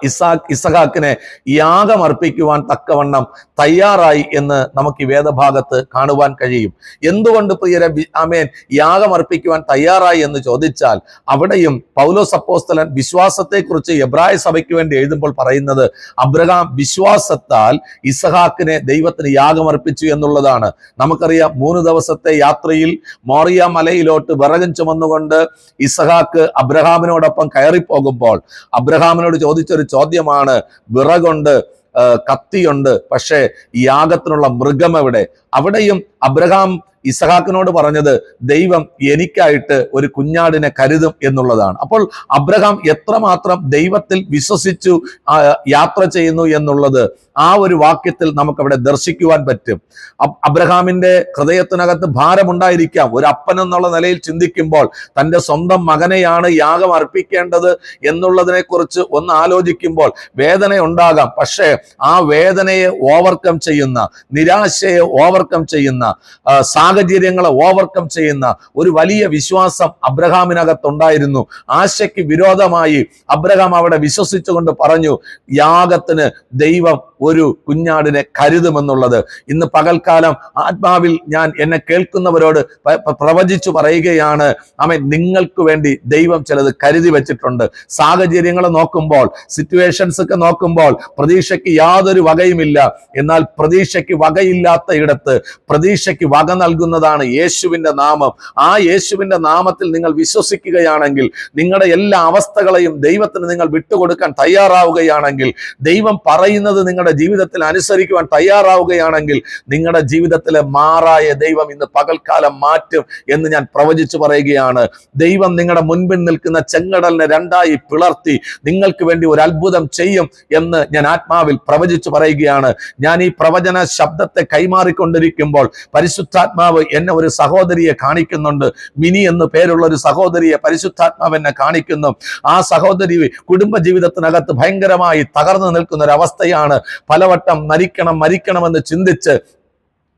ഇസഹാക്കിനെ യാഗം അർപ്പിക്കുവാൻ തക്കവണ്ണം തയ്യാറായി എന്ന് നമുക്ക് ഈ വേദഭാഗത്ത് കാണുവാൻ കഴിയും. എന്തുകൊണ്ട് പ്രിയരെ ആമേൻ യാഗം അർപ്പിക്കുവാൻ തയ്യാറായി എന്ന് ചോദിച്ചാൽ, അവിടെയും പൗലോസ് അപ്പോസ്തലൻ വിശ്വാസത്തെക്കുറിച്ച് എബ്രായ സഭയ്ക്ക് വേണ്ടി എഴുതുമ്പോൾ പറയുന്നത്, അബ്രഹാം വിശ്വാസത്താൽ ഇസഹാക്കിനെ ദൈവത്തിന് യാഗം അർപ്പിച്ചു എന്നുള്ളതാണ്. നമുക്കറിയാം, 3 ദിവസത്തെ യാത്രയിൽ മോറിയ മലയിലോട്ട് വിറകൻ ചുമന്നുകൊണ്ട് ഇസഹാക്ക് അബ്രഹാമിനോടൊപ്പം കയറിപ്പോകുമ്പോൾ അബ്രഹാമിനോട് ചോദിച്ചൊരു ചോദ്യമാണ്, വിറകുണ്ട്, കത്തിയുണ്ട്, പക്ഷേ യാഗത്തിനുള്ള മൃഗം എവിടെ? അവിടെയും അബ്രഹാം ഇസഹാക്കിനോട് പറഞ്ഞത്, ദൈവം എനിക്കായിട്ട് ഒരു കുഞ്ഞാടിനെ കരുതും എന്നുള്ളതാണ്. അപ്പോൾ അബ്രഹാം എത്രമാത്രം ദൈവത്തിൽ വിശ്വസിച്ചു യാത്ര ചെയ്യുന്നു എന്നുള്ളത് ആ ഒരു വാക്യത്തിൽ നമുക്കവിടെ ദർശിക്കുവാൻ പറ്റും. അബ്രഹാമിന്റെ ഹൃദയത്തിനകത്ത് ഭാരമുണ്ടായിരിക്കാം. ഒരു അപ്പൻ എന്നുള്ള നിലയിൽ ചിന്തിക്കുമ്പോൾ തൻ്റെ സ്വന്തം മകനെയാണ് യാഗം അർപ്പിക്കേണ്ടത് എന്നുള്ളതിനെ കുറിച്ച് ഒന്ന് ആലോചിക്കുമ്പോൾ വേദന ഉണ്ടാകാം. പക്ഷേ ആ വേദനയെ ഓവർകം ചെയ്യുന്ന, നിരാശയെ ഓവർകം ചെയ്യുന്ന, സാഹചര്യങ്ങളെ ഓവർകം ചെയ്യുന്ന ഒരു വലിയ വിശ്വാസം അബ്രഹാമിനകത്തുണ്ടായിരുന്നു. ആശയ്ക്ക് വിരോധമായി അബ്രഹാം അവിടെ വിശ്വസിച്ചുകൊണ്ട് പറഞ്ഞു, യാഗത്തിന് ദൈവം ഒരു കുഞ്ഞാടിനെ കരുതുമെന്നുള്ളത്. ഇന്ന് പകൽക്കാലം ആത്മാവിൽ ഞാൻ എന്നെ കേൾക്കുന്നവരോട് പ്രവചിച്ചു പറയുകയാണ്, ആമേൻ, നിങ്ങൾക്ക് വേണ്ടി ദൈവം ചിലത് കരുതി വെച്ചിട്ടുണ്ട്. സാഹചര്യങ്ങൾ നോക്കുമ്പോൾ, സിറ്റുവേഷൻസ് ഒക്കെ നോക്കുമ്പോൾ പ്രതീക്ഷയ്ക്ക് യാതൊരു വകയുമില്ല. എന്നാൽ പ്രതീക്ഷയ്ക്ക് വകയില്ലാത്ത ഇടത്ത് പ്രതീക്ഷയ്ക്ക് വക നൽകുന്നതാണ് യേശുവിന്റെ നാമം. ആ യേശുവിന്റെ നാമത്തിൽ നിങ്ങൾ വിശ്വസിക്കുകയാണെങ്കിൽ, നിങ്ങളുടെ എല്ലാ അവസ്ഥകളെയും ദൈവത്തിന് നിങ്ങൾ വിട്ടുകൊടുക്കാൻ തയ്യാറാവുകയാണെങ്കിൽ, ദൈവം പറയുന്നത് നിങ്ങളുടെ ജീവിതത്തിൽ അനുസരിക്കുവാൻ തയ്യാറാവുകയാണെങ്കിൽ, നിങ്ങളുടെ ജീവിതത്തിലെ മാറായ ദൈവം ഇന്ന് പകൽക്കാലം മാറ്റും എന്ന് ഞാൻ പ്രവചിച്ചു പറയുകയാണ്. ദൈവം നിങ്ങളുടെ മുൻപിൽ നിൽക്കുന്ന ചെങ്കടലിനെ രണ്ടായി പിളർത്തി നിങ്ങൾക്ക് വേണ്ടി ഒരു അത്ഭുതം ചെയ്യും എന്ന് ഞാൻ ആത്മാവിൽ പ്രവചിച്ചു പറയുകയാണ്. ഞാൻ ഈ പ്രവചന ശബ്ദത്തെ കൈമാറിക്കൊണ്ടിരിക്കുമ്പോൾ പരിശുദ്ധാത്മാവ് എന്നെ ഒരു സഹോദരിയെ കാണിക്കുന്നുണ്ട്. മിനി എന്ന് പേരുള്ള ഒരു സഹോദരിയെ പരിശുദ്ധാത്മാവ് എന്നെ കാണിക്കുന്നു. ആ സഹോദരി കുടുംബ ജീവിതത്തിനകത്ത് ഭയങ്കരമായി തകർന്നു നിൽക്കുന്ന ഒരു അവസ്ഥയാണ്. പലവട്ടം മരിക്കണമെന്ന് ചിന്തിച്ച്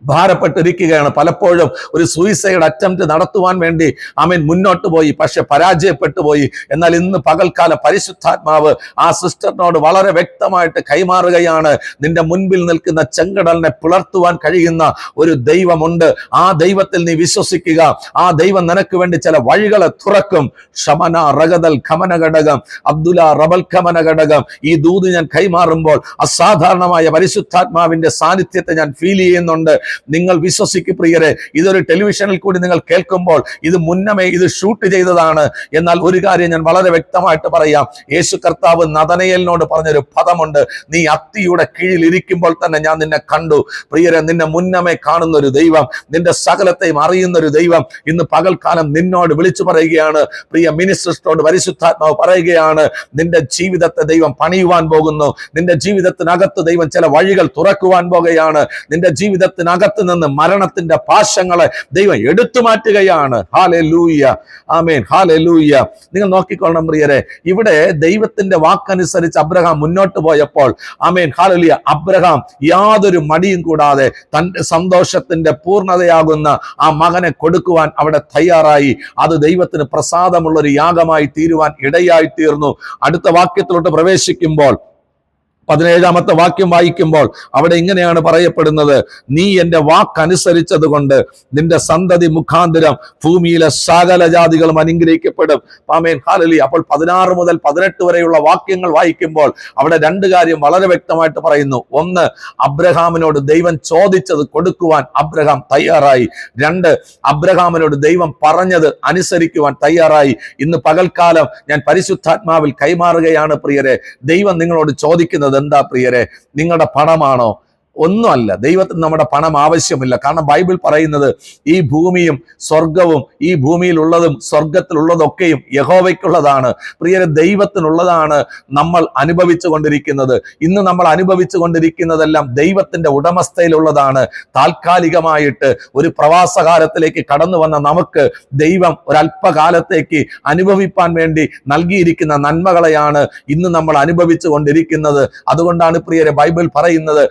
ഭാരപ്പെട്ടിരിക്കുകയാണ്. പലപ്പോഴും ഒരു സൂയിസൈഡ് അറ്റംപ്റ്റ് നടത്തുവാൻ വേണ്ടി ആമേൻ മുന്നോട്ട് പോയി, പക്ഷെ പരാജയപ്പെട്ടു പോയി. എന്നാൽ ഇന്ന് പകൽക്കാലം പരിശുദ്ധാത്മാവ് ആ സിസ്റ്ററിനോട് വളരെ വ്യക്തമായിട്ട് കൈമാറുകയാണ്, നിന്റെ മുൻപിൽ നിൽക്കുന്ന ചെങ്കടലിനെ പിളർത്തുവാൻ കഴിയുന്ന ഒരു ദൈവമുണ്ട്. ആ ദൈവത്തിൽ നീ വിശ്വസിക്കുക. ആ ദൈവം നിനക്ക് വേണ്ടി ചില വഴികളെ തുറക്കും. ഷമന റഗദൽ ഖമന ഘടകം, അബ്ദുല റബൽ ഖമന ഘടകം. ഈ ദൂത് ഞാൻ കൈമാറുമ്പോൾ അസാധാരണമായ പരിശുദ്ധാത്മാവിന്റെ സാന്നിധ്യത്തെ ഞാൻ ഫീൽ ചെയ്യുന്നുണ്ട്. നിങ്ങൾ വിശ്വസിക്കും പ്രിയരെ. ഇതൊരു ടെലിവിഷനിൽ കൂടി നിങ്ങൾ കേൾക്കുമ്പോൾ ഇത് മുന്നമേ ഇത് ഷൂട്ട് ചെയ്തതാണ്. എന്നാൽ ഒരു കാര്യം ഞാൻ വളരെ വ്യക്തമായിട്ട് പറയാം. യേശു കർത്താവ് നദനയേലിനോട് പറഞ്ഞൊരു പദമുണ്ട്, നീ അത്തിയുടെ കീഴിൽ ഇരിക്കുമ്പോൾ തന്നെ ഞാൻ നിന്നെ കണ്ടു. പ്രിയരെ, നിന്നെ മുന്നമേ കാണുന്ന ഒരു ദൈവം, നിന്റെ സകലത്തെയും അറിയുന്ന ഒരു ദൈവം ഇന്ന് പകൽക്കാലം നിന്നോട് വിളിച്ചു പറയുകയാണ്. പ്രിയ മിനിസ്റ്റേഴ്സിനോട് പരിശുദ്ധാത്മാവ് പറയുകയാണ്, നിന്റെ ജീവിതത്തെ ദൈവം പണിയുവാൻ പോകുന്നു. നിന്റെ ജീവിതത്തിനകത്ത് ദൈവം ചില വഴികൾ തുറക്കുവാൻ പോകുകയാണ്. നിന്റെ ജീവിതത്തിനകത്ത് നിന്ന് മരണത്തിന്റെ പാശങ്ങളെ ദൈവം എടുത്തു മാറ്റുകയാണ്. ഹല്ലേലൂയ, ആമേൻ, ഹല്ലേലൂയ. നിങ്ങൾ നോക്കിക്കൊള്ളണം പ്രിയരെ, ഇവിടെ ദൈവത്തിന്റെ വാക്കനുസരിച്ച് അബ്രഹാം മുന്നോട്ട് പോയപ്പോൾ, ആമേൻ, ഹല്ലേലൂയ, അബ്രഹാം യാതൊരു മടിയും കൂടാതെ തന്റെ സന്തോഷത്തിന്റെ പൂർണ്ണതയാകുന്ന ആ മകനെ കൊടുക്കുവാൻ അവിടെ തയ്യാറായി. അത് ദൈവത്തിന് പ്രസാദമുള്ള ഒരു യാഗമായി തീരുവാൻ ഇടയായി തീർന്നു. അടുത്ത വാക്യത്തിലോട്ട് പ്രവേശിക്കുമ്പോൾ 17ാമത്തെ വാക്യം വായിക്കുമ്പോൾ അവിടെ ഇങ്ങനെയാണ് പറയപ്പെടുന്നത്, നീ എന്റെ വാക്കനുസരിച്ചത് കൊണ്ട് നിന്റെ സന്തതി മുഖാന്തരം ഭൂമിയിലെ സകല ജാതികളും അനുഗ്രഹിക്കപ്പെടും. ആമേൻ, ഹല്ലേലൂയ. അപ്പോൾ 16 മുതൽ 18 വരെയുള്ള വാക്യങ്ങൾ വായിക്കുമ്പോൾ അവിടെ രണ്ട് കാര്യം വളരെ വ്യക്തമായിട്ട് പറയുന്നു. ഒന്ന്, അബ്രഹാമിനോട് ദൈവം ചോദിച്ചത് കൊടുക്കുവാൻ അബ്രഹാം തയ്യാറായി. രണ്ട്, അബ്രഹാമിനോട് ദൈവം പറഞ്ഞത് അനുസരിക്കുവാൻ തയ്യാറായി. ഇന്ന് പകൽക്കാലം ഞാൻ പരിശുദ്ധാത്മാവിൽ കൈമാറുകയാണ് പ്രിയരെ. ദൈവം നിങ്ങളോട് ചോദിക്കുന്നത് എന്താ പ്രിയരെ? നിങ്ങളുടെ പണമാണോ? ഒന്നുമല്ല. ദൈവത്തിന് നമ്മുടെ പണം ആവശ്യമില്ല. കാരണം ബൈബിൾ പറയുന്നത് ഈ ഭൂമിയും സ്വർഗവും ഈ ഭൂമിയിലുള്ളതും സ്വർഗത്തിലുള്ളതൊക്കെയും യഹോവയ്ക്കുള്ളതാണ്. പ്രിയരെ, ദൈവത്തിനുള്ളതാണ് നമ്മൾ അനുഭവിച്ചു കൊണ്ടിരിക്കുന്നത്. ഇന്ന് നമ്മൾ അനുഭവിച്ചു കൊണ്ടിരിക്കുന്നതെല്ലാം ദൈവത്തിന്റെ ഉടമസ്ഥയിലുള്ളതാണ്. താൽക്കാലികമായിട്ട് ഒരു പ്രവാസകാലത്തിലേക്ക് കടന്നു വന്ന നമുക്ക് ദൈവം ഒരല്പകാലത്തേക്ക് അനുഭവിപ്പാൻ വേണ്ടി നൽകിയിരിക്കുന്ന നന്മകളെയാണ് ഇന്ന് നമ്മൾ അനുഭവിച്ചു കൊണ്ടിരിക്കുന്നത്. അതുകൊണ്ടാണ് പ്രിയരെ ബൈബിൾ പറയുന്നത്,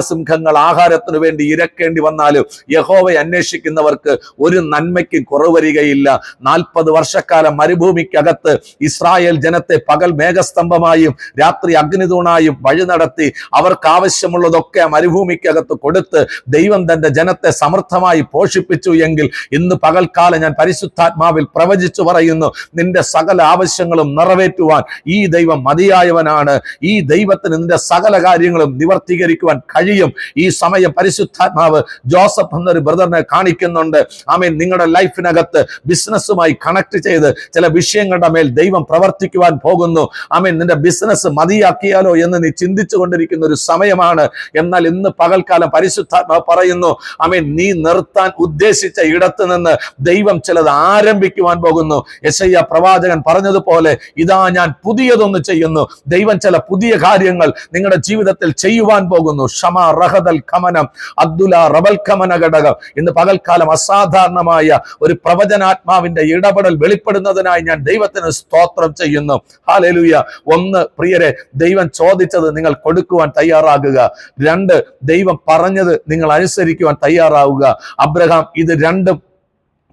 സിംഹങ്ങൾ ആഹാരത്തിന് വേണ്ടി ഇരക്കേണ്ടി വന്നാലും യഹോവയെ അന്വേഷിക്കുന്നവർക്ക് ഒരു നന്മയ്ക്കും കുറവ് വരികയില്ല. 40 വർഷക്കാലം മരുഭൂമിക്കകത്ത് ഇസ്രായേൽ ജനത്തെ പകൽ മേഘസ്തംഭമായും രാത്രി അഗ്നിതൂണായും വഴി നടത്തി അവർക്ക് ആവശ്യമുള്ളതൊക്കെ മരുഭൂമിക്കകത്ത് കൊടുത്ത് ദൈവം തന്റെ ജനത്തെ സമൃദ്ധമായി പോഷിപ്പിച്ചു എങ്കിൽ ഇന്ന് പകൽക്കാലം ഞാൻ പരിശുദ്ധാത്മാവിൽ പ്രവചിച്ചു പറയുന്നു, നിന്റെ സകല ആവശ്യങ്ങളും നിറവേറ്റുവാൻ ഈ ദൈവം മതിയായവനാണ്. ഈ ദൈവത്തിന് നിന്റെ സകല കാര്യങ്ങളും നിവർത്തീകരിക്കുവാൻ കഴിയും. ഈ സമയം പരിശുദ്ധാത്മാവ് ജോസഫ് എന്നൊരു ബ്രദറിനെ കാണിക്കുന്നുണ്ട്. ആമേൻ, നിങ്ങളുടെ ലൈഫിനകത്ത് ബിസിനസ്സുമായി കണക്ട് ചെയ്ത് ചില വിഷയങ്ങളുടെ മേൽ ദൈവം പ്രവർത്തിക്കുവാൻ പോകുന്നു. ആമേൻ, നിന്റെ ബിസിനസ് മതിയാക്കിയാലോ എന്ന് നീ ചിന്തിച്ചു കൊണ്ടിരിക്കുന്ന ഒരു സമയമാണ്. എന്നാൽ ഇന്ന് പകൽക്കാലം പരിശുദ്ധാത്മാവ് പറയുന്നു, ആമേൻ, നീ നിർത്താൻ ഉദ്ദേശിച്ച ഇടത്ത് നിന്ന് ദൈവം ചിലത് ആരംഭിക്കുവാൻ പോകുന്നു. യെശയ്യാ പ്രവാചകൻ പറഞ്ഞതുപോലെ, ഇതാ ഞാൻ പുതിയതൊന്ന് ചെയ്യുന്നു. ദൈവം ചില പുതിയ കാര്യങ്ങൾ നിങ്ങളുടെ ജീവിതത്തിൽ ചെയ്യുവാൻ പോകുന്നു. ക്ഷമ റഹദൽ ഖമനം അബ്ദുല റബൽ ഖമന ഘടകം. ഇന്ന് പകൽക്കാലം അസാധാരണമായ ഒരു പ്രവചനാത്മാവിന്റെ ഇടപെടൽ വെളിപ്പെടുന്നതിനായി ഞാൻ ദൈവത്തിന് സ്തോത്രം ചെയ്യുന്നു. ഹല്ലേലൂയ. ഒന്ന്, പ്രിയരെ, ദൈവം ചോദിച്ചത് നിങ്ങൾ കൊടുക്കുവാൻ തയ്യാറാകുക. രണ്ട്, ദൈവം പറഞ്ഞത് നിങ്ങൾ അനുസരിക്കുവാൻ തയ്യാറാവുക. അബ്രഹാം ഇത് രണ്ടും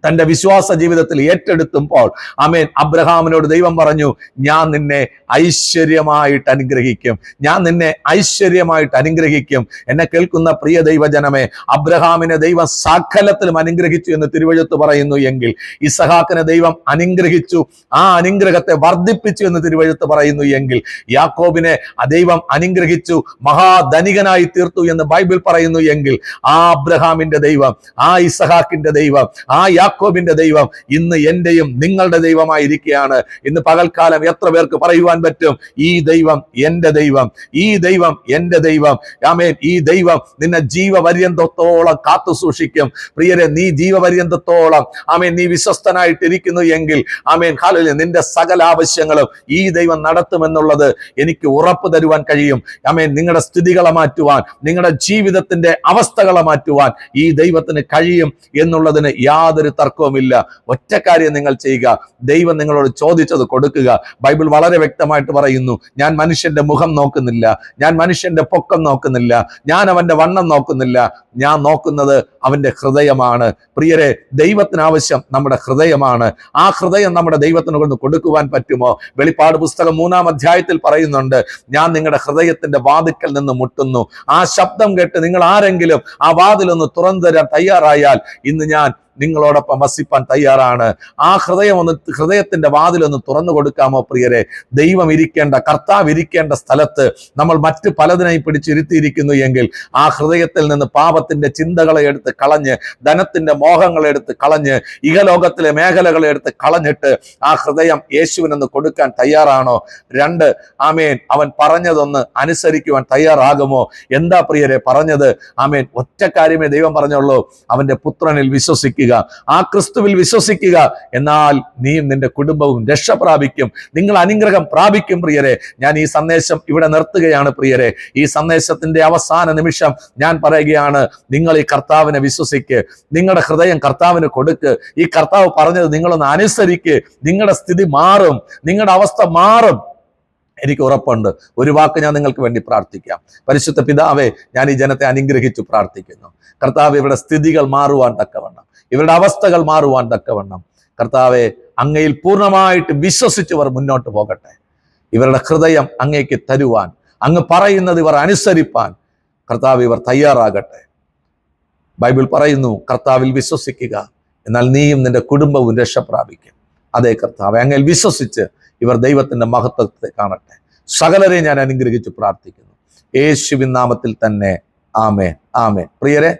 തന്റെ വിശ്വാസ ജീവിതത്തിൽ ഏറ്റെടുത്തുമ്പോൾ ആമേൻ, അബ്രഹാമിനോട് ദൈവം പറഞ്ഞു, ഞാൻ നിന്നെ ഐശ്വര്യമായിട്ട് അനുഗ്രഹിക്കും, ഞാൻ നിന്നെ ഐശ്വര്യമായിട്ട് അനുഗ്രഹിക്കും. എന്നെ കേൾക്കുന്ന പ്രിയ ദൈവജനമേ, അബ്രഹാമിനെ ദൈവം സകലത്തിലും അനുഗ്രഹിച്ചു എന്ന് തിരുവെഴുത്ത് പറയുന്നു എങ്കിൽ ഇസഹാക്കിനെ ദൈവം അനുഗ്രഹിച്ചു, ആ അനുഗ്രഹത്തെ വർദ്ധിപ്പിച്ചു എന്ന് തിരുവെഴുത്ത് പറയുന്നു എങ്കിൽ യാക്കോബിനെ ദൈവം അനുഗ്രഹിച്ചു, മഹാധനികനായി തീർത്തു എന്ന് ബൈബിൾ പറയുന്നു എങ്കിൽ ആ അബ്രഹാമിന്റെ ദൈവം, ആ ഇസഹാക്കിന്റെ ദൈവം, ആ യാക്കോബിന്റെ ദൈവം ഇന്ന് എന്റെയും നിങ്ങളുടെ ദൈവമായിരിക്കുകയാണ്. ഇന്ന് പകൽക്കാലം എത്ര പേർക്ക് പറയുവാൻ പറ്റും, ഈ ദൈവം എന്റെ ദൈവം, ഈ ദൈവം എന്റെ ദൈവം. ആമേൻ. ഈ ദൈവം നിന്നെ ജീവപര്യന്തത്തോളം കാത്തു സൂക്ഷിക്കും. പ്രിയരെ, നീ ജീവപര്യന്തത്തോളം ആമേൻ നീ വിശ്വസ്തനായിട്ടിരിക്കുന്നു എങ്കിൽ ആമേൻ ഹല്ലേലൂയ, നിന്റെ സകല ആവശ്യങ്ങളും ഈ ദൈവം നടത്തുമെന്നുള്ളത് എനിക്ക് ഉറപ്പ് തരുവാൻ കഴിയും. ആമേൻ. നിങ്ങളുടെ സ്ഥിതികളെ മാറ്റുവാൻ, നിങ്ങളുടെ ജീവിതത്തിന്റെ അവസ്ഥകളെ മാറ്റുവാൻ ഈ ദൈവത്തിന് കഴിയും എന്നുള്ളതിന് യാതൊരു തർക്കവുമില്ല. ഒറ്റ കാര്യം നിങ്ങൾ ചെയ്യുക, ദൈവം നിങ്ങളോട് ചോദിച്ചത് കൊടുക്കുക. ബൈബിൾ വളരെ വ്യക്തമായിട്ട് പറയുന്നു, ഞാൻ മനുഷ്യന്റെ മുഖം നോക്കുന്നില്ല, ഞാൻ മനുഷ്യന്റെ പൊക്കം നോക്കുന്നില്ല, ഞാൻ അവന്റെ വണ്ണം നോക്കുന്നില്ല, ഞാൻ നോക്കുന്നത് അവന്റെ ഹൃദയമാണ്. പ്രിയരെ, ദൈവത്തിന് ആവശ്യം നമ്മുടെ ഹൃദയമാണ്. ആ ഹൃദയം നമ്മുടെ ദൈവത്തിന് കൊണ്ട് കൊടുക്കുവാൻ പറ്റുമോ? വെളിപ്പാട് പുസ്തകം 3-ാം അധ്യായത്തിൽ പറയുന്നുണ്ട്, ഞാൻ നിങ്ങളുടെ ഹൃദയത്തിന്റെ വാതിക്കൽ നിന്ന് മുട്ടുന്നു. ആ ശബ്ദം കേട്ട് നിങ്ങൾ ആരെങ്കിലും ആ വാതിലൊന്ന് തുറന്നു തരാൻ തയ്യാറായാൽ ഇന്ന് ഞാൻ നിങ്ങളോടൊപ്പം വസിപ്പാൻ തയ്യാറാണ്. ആ ഹൃദയത്തിന്റെ വാതിലൊന്ന് തുറന്നു കൊടുക്കാമോ പ്രിയരെ? ദൈവം ഇരിക്കേണ്ട, കർത്താവ് ഇരിക്കേണ്ട സ്ഥലത്ത് നമ്മൾ മറ്റ് പലതിനെയും പിടിച്ചിരുത്തിയിരിക്കുന്നു എങ്കിൽ ആ ഹൃദയത്തിൽ നിന്ന് പാപത്തിന്റെ ചിന്തകളെ എടുത്ത് കളഞ്ഞ്, ധനത്തിന്റെ മോഹങ്ങളെ എടുത്ത് കളഞ്ഞ്, ഇഹലോകത്തിലെ മേഖലകളെ എടുത്ത് കളഞ്ഞിട്ട് ആ ഹൃദയം യേശുവിനൊന്ന് കൊടുക്കാൻ തയ്യാറാണോ? രണ്ട്, ആമേൻ, അവൻ പറഞ്ഞതൊന്ന് അനുസരിക്കുവാൻ തയ്യാറാകുമോ? എന്താ പ്രിയരെ പറഞ്ഞത്? ആമേൻ, ഒറ്റ കാര്യമേ ദൈവം പറഞ്ഞുള്ളൂ, അവന്റെ പുത്രനിൽ വിശ്വസിക്കുക, ആ ക്രിസ്തുവിൽ വിശ്വസിക്കുക, എന്നാൽ നീയും നിന്റെ കുടുംബവും രക്ഷ പ്രാപിക്കും, നിങ്ങൾ അനുഗ്രഹം പ്രാപിക്കും. പ്രിയരെ, ഞാൻ ഈ സന്ദേശം ഇവിടെ നിർത്തുകയാണ്. പ്രിയരെ, ഈ സന്ദേശത്തിന്റെ അവസാന നിമിഷം ഞാൻ പറയുകയാണ്, നിങ്ങൾ ഈ കർത്താവിനെ വിശ്വസിക്ക്, നിങ്ങളുടെ ഹൃദയം കർത്താവിന് കൊടുക്ക്, ഈ കർത്താവ് പറഞ്ഞത് നിങ്ങളൊന്ന് അനുസരിക്ക്, നിങ്ങളുടെ സ്ഥിതി മാറും, നിങ്ങളുടെ അവസ്ഥ മാറും. എനിക്ക് ഉറപ്പുണ്ട്. ഒരു വാക്ക് ഞാൻ നിങ്ങൾക്ക് വേണ്ടി പ്രാർത്ഥിക്കാം. പരിശുദ്ധ പിതാവേ, ഞാൻ ഈ ജനത്തെ അനുഗ്രഹിച്ചു പ്രാർത്ഥിക്കുന്നു. കർത്താവ്, ഇവരുടെ സ്ഥിതികൾ മാറുവാൻ തക്കവണ്ണം, ഇവരുടെ അവസ്ഥകൾ മാറുവാൻ തക്കവണ്ണം കർത്താവെ, അങ്ങയിൽ പൂർണ്ണമായിട്ട് വിശ്വസിച്ചവർ മുന്നോട്ട് പോകട്ടെ. ഇവരുടെ ഹൃദയം അങ്ങേക്ക് തരുവാൻ, അങ്ങ് പറയുന്നത് ഇവർ അനുസരിപ്പാൻ കർത്താവ് ഇവർ തയ്യാറാകട്ടെ. ബൈബിൾ പറയുന്നു, കർത്താവിൽ വിശ്വസിക്കുക, എന്നാൽ നീയും നിന്റെ കുടുംബവും രക്ഷ പ്രാപിക്കും. അതേ കർത്താവെ, അങ്ങയിൽ വിശ്വസിച്ച് ഇവർ ദൈവത്തിന്റെ മഹത്വത്തെ കാണട്ടെ. സകലരെ ഞാൻ അനുഗ്രഹിച്ച് പ്രാർത്ഥിക്കുന്നു യേശുവിൻ നാമത്തിൽ തന്നെ. ആമേൻ, ആമേൻ. പ്രിയരെ,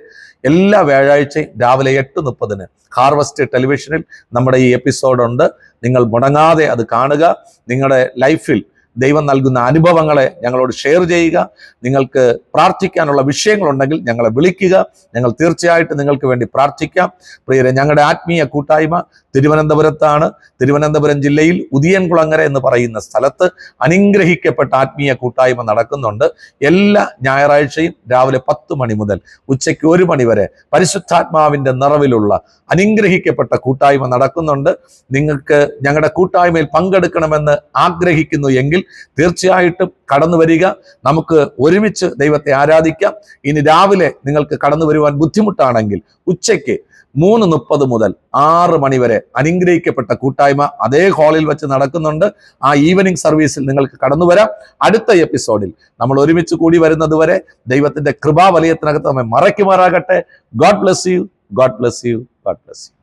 എല്ലാ വ്യാഴാഴ്ചയും രാവിലെ 8:30 ഹാർവസ്റ്റ് ടെലിവിഷനിൽ നമ്മുടെ ഈ എപ്പിസോഡുണ്ട്. നിങ്ങൾ മുടങ്ങാതെ അത് കാണുക. നിങ്ങളുടെ ലൈഫിൽ ദൈവം നൽകുന്ന അനുഭവങ്ങളെ ഞങ്ങളോട് ഷെയർ ചെയ്യുക. നിങ്ങൾക്ക് പ്രാർത്ഥിക്കാനുള്ള വിഷയങ്ങളുണ്ടെങ്കിൽ ഞങ്ങളെ വിളിക്കുക. ഞങ്ങൾ തീർച്ചയായിട്ടും നിങ്ങൾക്ക് വേണ്ടി പ്രാർത്ഥിക്കാം. പ്രിയരെ, ഞങ്ങളുടെ ആത്മീയ കൂട്ടായ്മ തിരുവനന്തപുരത്താണ്. തിരുവനന്തപുരം ജില്ലയിൽ ഉദിയൻകുളങ്ങര എന്ന് പറയുന്ന സ്ഥലത്ത് അനുഗ്രഹിക്കപ്പെട്ട ആത്മീയ കൂട്ടായ്മ നടക്കുന്നുണ്ട്. എല്ലാ ഞായറാഴ്ചയും രാവിലെ 10 മണി മുതൽ ഉച്ചയ്ക്ക് 1 മണി വരെ പരിശുദ്ധാത്മാവിന്റെ നിറവിലുള്ള അനുഗ്രഹിക്കപ്പെട്ട കൂട്ടായ്മ നടക്കുന്നുണ്ട്. നിങ്ങൾക്ക് ഞങ്ങളുടെ കൂട്ടായ്മയിൽ പങ്കെടുക്കണമെന്ന് ആഗ്രഹിക്കുന്നു എങ്കിൽ തീർച്ചയായിട്ടും കടന്നു വരിക. നമുക്ക് ഒരുമിച്ച് ദൈവത്തെ ആരാധിക്കാം. ഇനി രാവിലെ നിങ്ങൾക്ക് കടന്നു വരുവാൻ ബുദ്ധിമുട്ടാണെങ്കിൽ ഉച്ചയ്ക്ക് 3:30 മുതൽ 6 മണി വരെ അനുഗ്രഹിക്കപ്പെട്ട കൂട്ടായ്മ അതേ ഹാളിൽ വെച്ച് നടക്കുന്നുണ്ട്. ആ ഈവനിങ് സർവീസിൽ നിങ്ങൾക്ക് കടന്നു വരാം. അടുത്ത എപ്പിസോഡിൽ നമ്മൾ ഒരുമിച്ച് കൂടി വരുന്നത് വരെ ദൈവത്തിന്റെ കൃപാവലയത്തിനകത്ത് നമ്മെ മറയ്ക്കുമാറാകട്ടെ. God bless you, God bless you, God bless U.